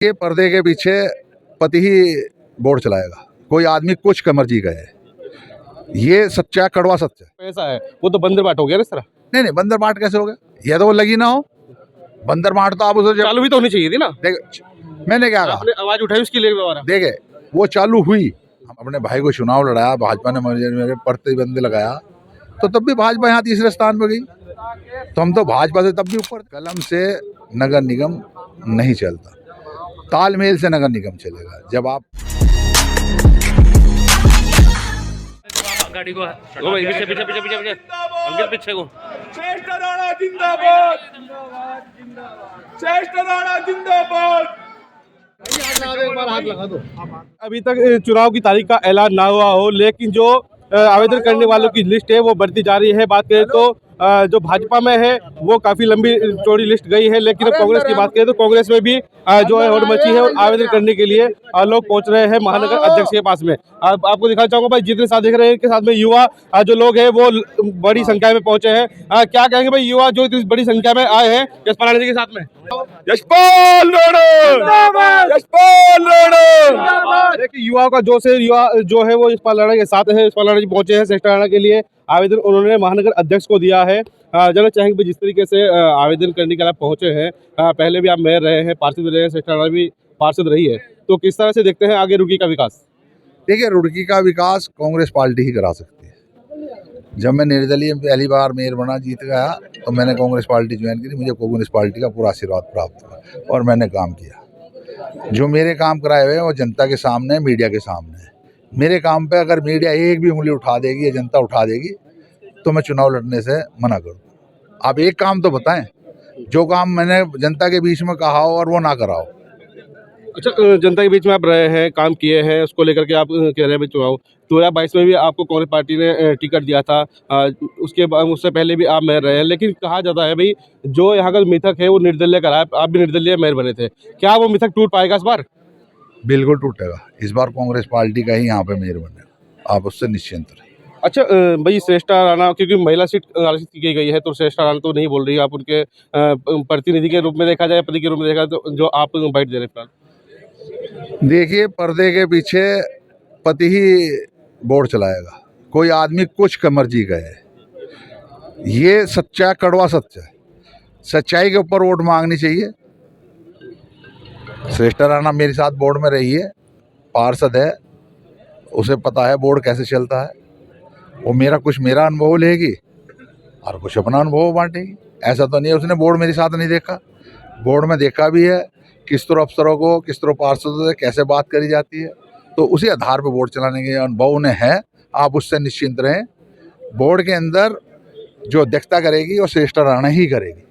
ये पर्दे के पीछे पति ही बोर्ड चलाएगा, कोई आदमी कुछ मर्जी का है, ये सच्चा कड़वा सत्य है। पैसा है वो तो बंदर बाट हो गया ना इस तरह। नहीं नहीं, बंदर बाट कैसे हो गया? ये तो वो लगी ना हो बंदर बाट, तो आप उसे चालू भी तो होनी चाहिए थी ना। देख, मैंने क्या कहा, आपने आवाज उठाई उसके लिए दोबारा। देखे वो चालू हुई, हम अपने भाई को चुनाव लड़ाया, भाजपा ने मेरे प्रतिबंध लगाया, तो तब भी भाजपा यहाँ तीसरे स्थान पर गई, तो हम तो भाजपा से तब भी ऊपर। कलम से नगर निगम नहीं चलता, तालमेल से नगर निगम चलेगा। जब आप गाड़ी को वो भाई पीछे पीछे पीछे पीछे पीछे अंकित पीछे को। श्रेष्ठ राणा जिंदाबाद, श्रेष्ठ राणा जिंदाबाद। अभी तक चुनाव की तारीख का ऐलान ना हुआ हो, लेकिन जो आवेदन करने वालों की लिस्ट है वो बढ़ती जा रही है। बात करें तो जो भाजपा में है वो काफी लंबी चौड़ी लिस्ट गई है, लेकिन अब कांग्रेस की बात करें तो कांग्रेस में भी जो है होड़ मची है और आवेदन करने के लिए लोग पहुंच रहे हैं महानगर अध्यक्ष के पास में। आपको दिखाना चाहूंगा भाई, जितने साथ दिख रहे हैं इनके साथ में युवा जो लोग हैं वो बड़ी संख्या में पहुंचे हैं। क्या कहेंगे भाई, युवा जो इतनी बड़ी संख्या में आए हैं यशपाल राणा जी के साथ में? यशपाल राणा, यशपाल राणा। देखिए युवाओं का जोश है, युवा जो है वो यशपाल राणा के साथ है। यशपाल राणा जी पहुंचे हैं श्रेष्ठ राणा के लिए, आवेदन उन्होंने महानगर अध्यक्ष को दिया है। जानना चाहेंगे भी जिस तरीके से आवेदन करने के लिए आप पहुंचे हैं, पहले भी आप मेयर रहे हैं, पार्षद रहे हैं, श्रेष्ठ राणा भी पार्षद रही है, तो किस तरह से देखते हैं आगे रुड़की का विकास? देखिए, रुड़की का विकास कांग्रेस पार्टी ही करा सकती है। जब मैं निर्दलीय पहली बार मेयर बना, जीत गया, तो मैंने कांग्रेस पार्टी ज्वाइन की, मुझे कांग्रेस पार्टी का पूरा आशीर्वाद प्राप्त हुआ और मैंने काम किया। जो मेरे काम कराए हुए हैं वो जनता के सामने, मीडिया के सामने है। मेरे काम पे अगर मीडिया एक भी उंगली उठा देगी या जनता उठा देगी तो मैं चुनाव लड़ने से मना कर दूँ। आप एक काम तो बताएं, जो काम मैंने जनता के बीच में कहा हो और वो ना कराओ। अच्छा, जनता के बीच में आप रहे हैं, काम किए हैं, उसको लेकर के आप कह रहे हैं चुनाव 2022 में भी आपको कांग्रेस पार्टी ने टिकट दिया था, उससे पहले भी आप मेयर रहे हैं, लेकिन कहा जाता है भाई जो यहाँ का मिथक है वो निर्दलीय का रहा है, आप भी निर्दलीय मेयर बने थे, क्या वो मिथक टूट पाएगा इस बार? बिल्कुल टूटेगा, इस बार कांग्रेस पार्टी का ही यहाँ पे मेयर बनेगा, आप उससे निश्चिंत रहे। अच्छा भाई, श्रेष्ठ राणा क्योंकि महिला सीट आरक्षित की गई है, तो श्रेष्ठ राणा तो नहीं बोल रही है, आप उनके प्रतिनिधि के रूप में देखा जाए, पति के रूप में देखा जाए, तो जो आप बाइट दे रहे हैं फिलहाल? देखिए, पर्दे के पीछे पति ही बोर्ड चलाएगा, कोई आदमी कुछ मर्जी का है, ये सच्चा कड़वा सत्य है। सच्चाई के ऊपर वोट मांगनी चाहिए। श्रेष्ठ राणा मेरे साथ बोर्ड में रही है, पार्षद है, उसे पता है बोर्ड कैसे चलता है। वो मेरा अनुभव लेगी और कुछ अपना अनुभव बांटेगी। ऐसा तो नहीं है उसने बोर्ड मेरे साथ नहीं देखा, बोर्ड में देखा भी है किस तरह अफसरों को, किस तरह पार्षदों से कैसे बात करी जाती है, तो उसी आधार पर बोर्ड चलाने के अनुभव उन्हें है। आप उससे निश्चिंत रहें, बोर्ड के अंदर जो अध्यक्षता करेगी वो श्रेष्ठ राणा ही करेगी।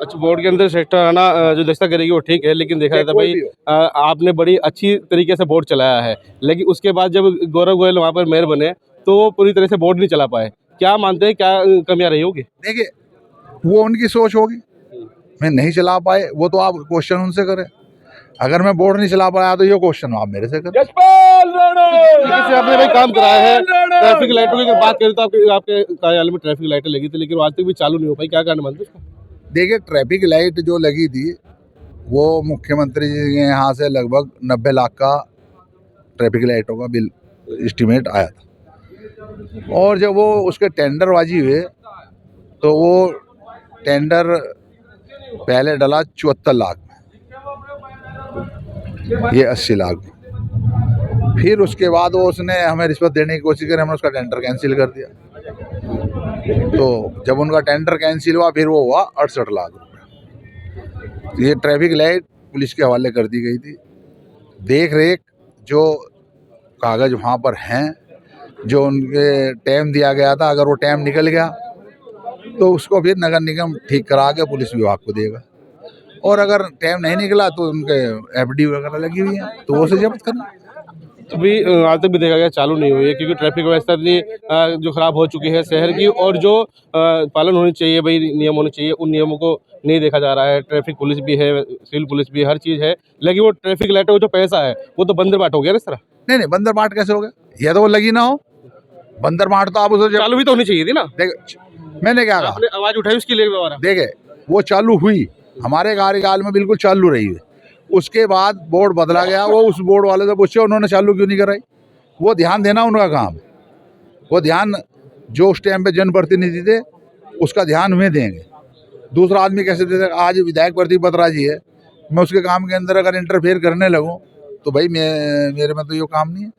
अच्छा, बोर्ड के अंदर श्रेष्ठ राणा जो दस्ता करेगी वो ठीक है, लेकिन देखा जाता है भाई आपने बड़ी अच्छी तरीके से बोर्ड चलाया है, लेकिन उसके बाद जब गौरव गोयल वहाँ पर मेयर बने तो वो पूरी तरह से बोर्ड नहीं चला पाए। क्या मानते हैं, क्या कमियां रही होगी? देखिए, वो उनकी सोच होगी, मैं नहीं चला पाए वो तो आप क्वेश्चन उनसे करें। अगर मैं बोर्ड नहीं चला पाया तो ये क्वेश्चन आप मेरे से करें। यशपाल राणा, आपने भाई काम कराया है, ट्रैफिक लाइटों की बात करें तो आपके कार्यालय में ट्रैफिक लाइटें लगी थी, लेकिन आज तक भी चालू नहीं हो पाई, क्या कारण मानते हैं? देखिए, ट्रैफिक लाइट जो लगी थी वो मुख्यमंत्री जी के यहाँ से लगभग 90 लाख का ट्रैफिक लाइटों का बिल एस्टिमेट आया था, और जब वो उसके टेंडरबाजी हुए तो वो टेंडर पहले डला 74 लाख में, ये 80 लाख में। फिर उसके बाद वो उसने हमें रिश्वत देने की कोशिश करी, हमने उसका टेंडर कैंसिल कर दिया। तो जब उनका टेंडर कैंसिल हुआ फिर वो हुआ 68 लाख रुपये। ये ट्रैफिक लाइट पुलिस के हवाले कर दी गई थी। देख रेख जो कागज़ वहाँ पर हैं, जो उनके टाइम दिया गया था, अगर वो टाइम निकल गया तो उसको फिर नगर निगम ठीक करा के पुलिस विभाग को देगा, और अगर टाइम नहीं निकला तो उनके एफडी वगैरह लगी हुई है तो वो उसे जब्त करना। अभी आज तक भी देखा गया चालू नहीं हुई है, क्योंकि ट्रैफिक व्यवस्था इतनी जो खराब हो चुकी है शहर की, और जो पालन होनी चाहिए भाई, नियम होने चाहिए, उन नियमों को नहीं देखा जा रहा है। ट्रैफिक पुलिस भी है, सिविल पुलिस भी, हर चीज़ है, लेकिन वो ट्रैफिक लाइटों का जो पैसा है वो तो बंदर बाट हो गया ना इस तरह। नहीं नहीं, बंदर बाट कैसे हो गया? ये तो वो लगी ना हो बंदर बाट, तो आप उसे चालू भी तो होनी चाहिए थी ना। देखे, मैंने क्या कहा, आपने आवाज उठाई उसके लिए दोबारा। देखे वो चालू हुई, हमारे कार्यकाल में बिल्कुल चालू रही है, उसके बाद बोर्ड बदला गया, वो उस बोर्ड वाले से पूछे उन्होंने चालू क्यों नहीं कराई। वो ध्यान देना उनका काम है, वो ध्यान जो उस टाइम पे जनप्रतिनिधि थे उसका ध्यान हमें देंगे। दूसरा आदमी कैसे दे देगा। आज विधायक प्रदीप बत्रा जी है, मैं उसके काम के अंदर अगर इंटरफेयर करने लगूँ तो भाई मेरे में तो ये काम नहीं है।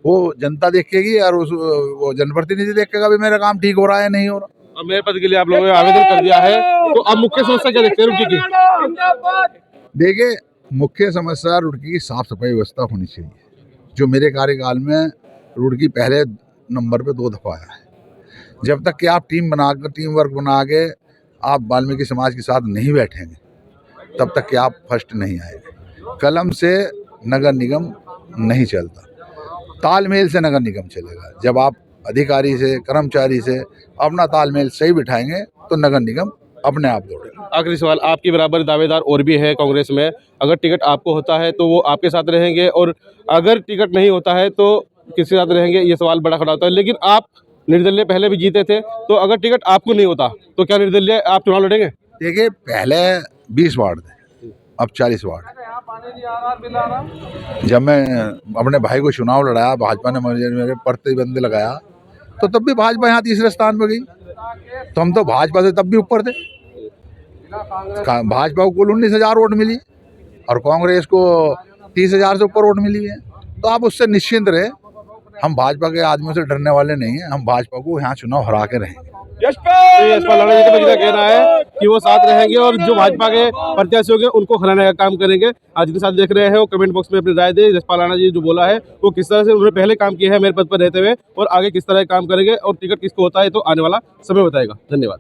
वो जनता देखेगी और वो जनप्रतिनिधि देखेगा भी मेरा काम ठीक हो रहा है नहीं हो रहा। और मेयर पद के लिए आप लोगों ने आवेदन कर दिया है, तो अब मुख्य समस्या क्या देखते हैं रुड़की की? देखिए, मुख्य समस्या रुड़की की साफ सफाई व्यवस्था होनी चाहिए, जो मेरे कार्यकाल में रुड़की पहले नंबर पे 2 दफ़ा आया है। जब तक कि आप टीम वर्क बना के आप वाल्मीकि समाज के साथ नहीं बैठेंगे तब तक कि आप फर्स्ट नहीं आएंगे। कलम से नगर निगम नहीं चलता, तालमेल से नगर निगम चलेगा। जब आप अधिकारी से कर्मचारी से अपना तालमेल सही बिठाएंगे तो नगर निगम अपने आप दौड़ेगा। आखिरी सवाल, आपके बराबर दावेदार और भी है कांग्रेस में, अगर टिकट आपको होता है तो वो आपके साथ रहेंगे, और अगर टिकट नहीं होता है तो किसके साथ रहेंगे, ये सवाल बड़ा खड़ा होता है। लेकिन आप निर्दलीय पहले भी जीते थे, तो अगर टिकट आपको नहीं होता तो क्या निर्दलीय आप चुनाव लड़ेंगे? देखिए, पहले 20 वार्ड थे, अब 40 वार्ड। जब मैं अपने भाई को चुनाव लड़ाया, भाजपा ने मेरे प्रतिबंध लगाया, तो तब भी भाजपा यहाँ तीसरे स्थान पर गई। तो हम तो भाजपा से तब भी ऊपर थे। भाजपा को कुल 19,000 वोट मिली और कांग्रेस को 30,000 से ऊपर वोट मिली है। तो आप उससे निश्चिंत रहे, हम भाजपा के आदमियों से डरने वाले नहीं हैं। हम भाजपा को यहाँ चुनाव हरा के रहेंगे। यशपाल राणा जी का कहना है कि वो साथ रहेंगे और जो भाजपा के प्रत्याशी होंगे उनको हराने का काम करेंगे। आज के साथ देख रहे हैं, वो कमेंट बॉक्स में अपनी राय दे। यशपाल राणा जी जो बोला है वो किस तरह से उन्होंने पहले काम किया है मेरे पद पर रहते हुए, और आगे किस तरह काम करेंगे और टिकट किसको होता है तो आने वाला समय बताएगा। धन्यवाद।